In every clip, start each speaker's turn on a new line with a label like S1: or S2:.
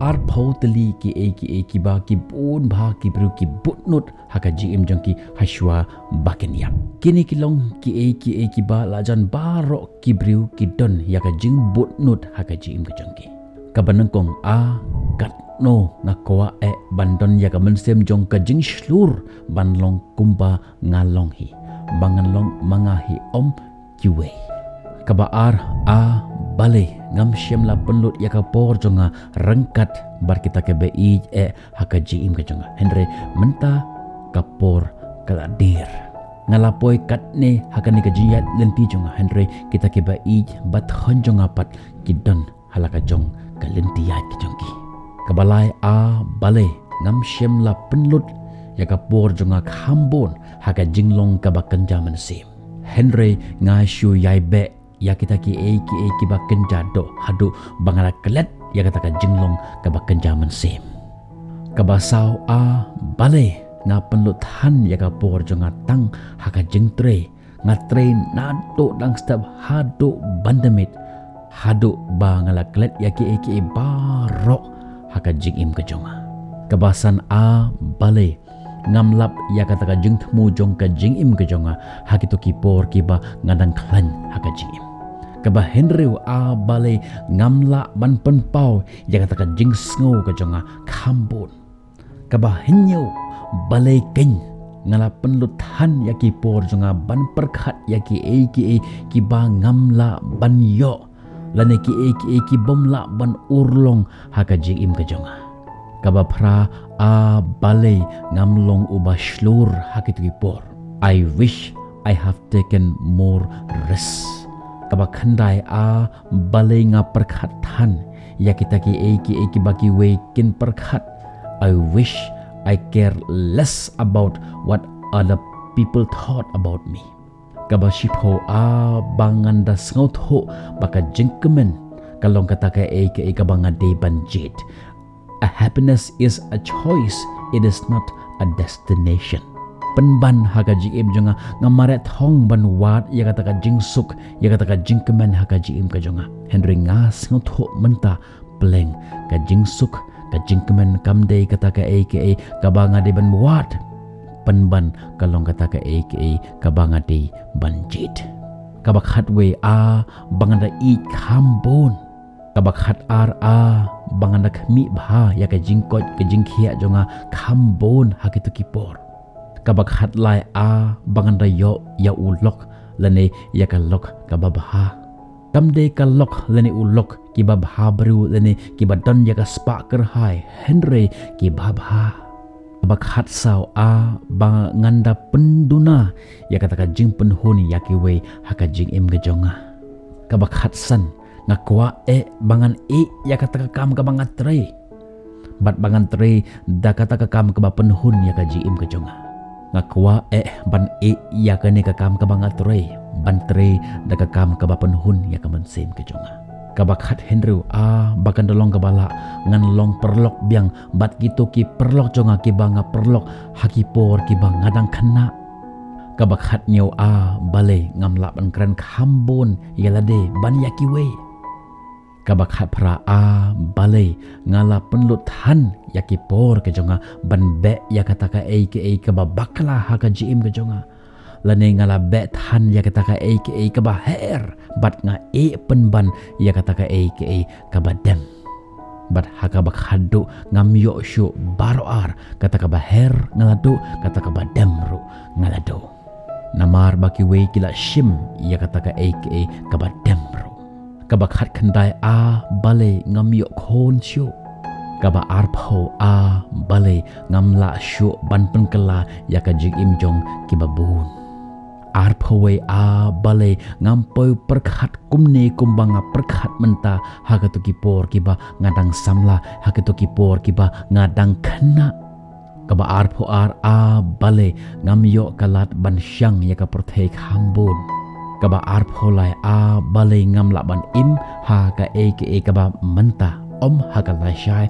S1: ar phau tali ki ki ba ki bun bha ki bru ki butnut hakaji im jong ki hashwa bakenya kini kilong ki ba lajan baro ki bru ki don ya ka jing butnut hakaji im jong ki kabanang kong a kat no ngakwa bandon ya ka mensem jong ka jing shlur banlong kumba ngalong hi banganlong mangahi om kiwe kabaar a bale ngam syem la penlut ya ka por jonga rengkat bar kita ke bi hakaji im ka jonga henry menta kapor kaladir ngalapoi katne hakani ka jiyat lenti jonga henry kita ke bi bat hon jonga pat kidon halaka jong kalenti ya ki jongki kabalai a bale ngam syem la penlut ya ka por jonga khambon haka jinglong ka bakan jaman sim henry ngashu yai be ya kita ki ba kenja do hadu bangala kelet ya kata ka jinglong ka bakan jaman sim kabasau a bale nga penlutan ya ka por jonga tang haka jingtre nga train nado dang stab hadu bandamit hadu bangala kelet ya ki baro haka jingim ka jonga kabasan a bale ngamlap ya kata ka jing thmu jong ka jing im ka jonga hakito ki por ki ba ngadang khlan haka jing im kaba henry a bale ngamla ban penpau ya kata ka jing sngo ka jonga khambon kaba henyo bale ken ngala penlutan ya ki por jonga ban perkhat ya ki ki ba ngamla ban yo lane ki bomla ban urlong haka jing im ka jonga kaba pra a bale ngamlong uba shlur hakitu por I wish I have taken more rest kaba khandai a bale nga perkhatan ya kita ki baki we kin perkhat I wish I care less about what other people thought about me kaba shipho a banganda sngautho baka jingkemen kalong kata ka kabanga de banjit. A happiness is a choice, it is not a destination. Penban hakaji im jonga ngamare thong ban wat ya kata ka jing suk ya kata ka jing kemen hakaji im ka jonga henry ngas ngotho menta pleng ka jing suk ka jing kemen kamde kata ka ka banga de ban wat penban kalong kata ka ka banga de banjit kabakhat we a banganda I khambon kabakhat ar a banganda khmi bha ya ka jingkot ka jingkhia jonga khambon hakitu kipor kabakhat lai a banganda yo ya ulok lane ya ka lok kababha kamde ka lok lane ulok ki babha bru lane ki badon ya ka spa kerhai henry ki babha kabakhat saw a banganda penduna ya kata ka jing penhuni ya ki we haka jing im ga jonga kabakhat san ngakwa bangan ya kata ka kam ka bangat tre bat bangan tre da kata ka kam ka ba penhun ya ka jing im ga jonga ngakwa ban ya ka ne ka kam ka bangat tre ban tre da ka kam ka ba penhun ya ka mensem ka jonga kabakhat henry a bakan dolong kabala ngan long perlok biang bat gitu ki perlok jonga ki banga perlok hakipor ki bang ngadang khana kabakhat nyau a bale ngamla ban kran khambon yalade ban yakiwe kabakhat pra a bale ngala penlutan yakipor ke jonga ban be ya kata ka ka babakla haka jim ke jonga lane ngala be than ya kata ka ka ba her bat nga penban ya kata ka ka badem bat haka bakhadu ngamyo shu baroar kata ka ba her ngalado kata ka badem ru ngalado namar baki we kila shim ya kata ka ka badem ru kabakhat khandai a bale ngamyo khon shu kaba arpho a bale ngamla shu ban penkala ya ka jig im jong kibabun arphowe a bale ngampoi perkhat kumne kumbanga perkhat menta hagatu kipor kiba ngadang samla hagatu kipor kiba ngadang khana kaba arpho ar a bale ngamyo kalat ban syang ya ka prothe khambun kaba arpho lai a bale ngamla ban im ha ka kaba menta om ha ka lai shai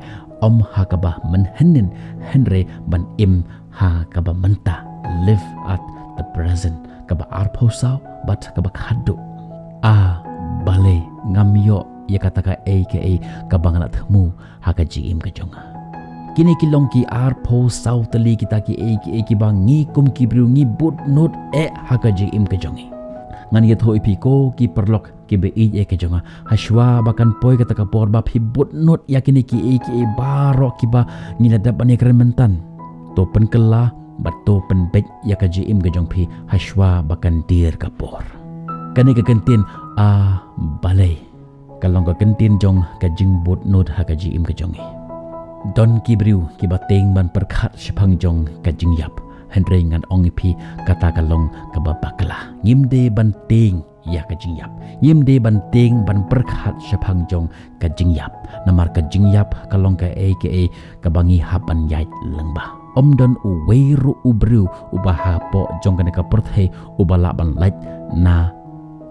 S1: om ha ka ba menhenin henry ban im ha ka ba menta live at the present kaba arpho saw bat kaba khadu a bale ngamyo ya kata ka aka kabangala thmu haka jim ka jonga kini kilong ki arpo sautali kita ki aka ki bangi kum ki bru ngi but not haka jim ka jongi ngan ye thoi pi ko ki perlok ki be e ke jonga hashwa bakan poi kata ka por ba phi but not yakini ki aka baro ki ba ngila dap ani krementan to pen kela bato pen bet yaka jim ka jong phi hashwa bakan dir ka por kani ka kentin balai kalong ka kentin jong ka jing but not haka jim ka jongi don kibriu ki bateng ban perkhat shphang jong ka jing yap hendre ngan ong phi kata kalong ka babakla ngimde ban teng ya ka jing yap ngimde ban teng ban perkhat shphang jong ka jing yap namar ka jing yap kalong ka aka ka bangi hapan yait lengba om don uweiru ubru ubaha po jong ka perthai ubala ban lait na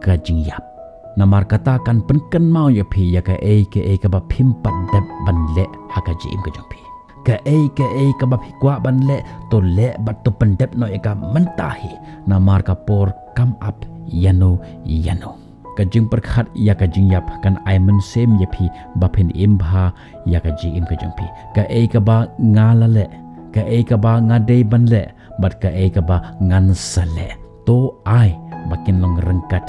S1: ka jing yap namar kata kan penken mau ya phi ya ka aka ka ba phim pat dab ban le haka jim ka jong phi ka aka ba phi kwa ban le to le bat to pendep no eka mentahi namar ka por come up yano ka jing perkhat ya ka jing yap kan aiman sem ya phi ba phin imba ya ka jim ka jong phi ka aka ba ngala le ka aka ba ngade ban le bat ka aka ba ngan sale to ai bakin long rengkat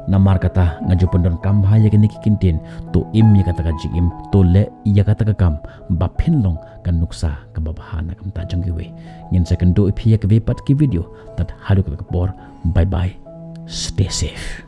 S1: namar kata ngaju pendon kam ha ya kini kintin to im ya kata ka jim to le ya kata ka kam ba phin long kan nuksa ka babahana kam ta jong we ngin second do phi ya ke pat ki video tat halu ka bor bye bye stay safe.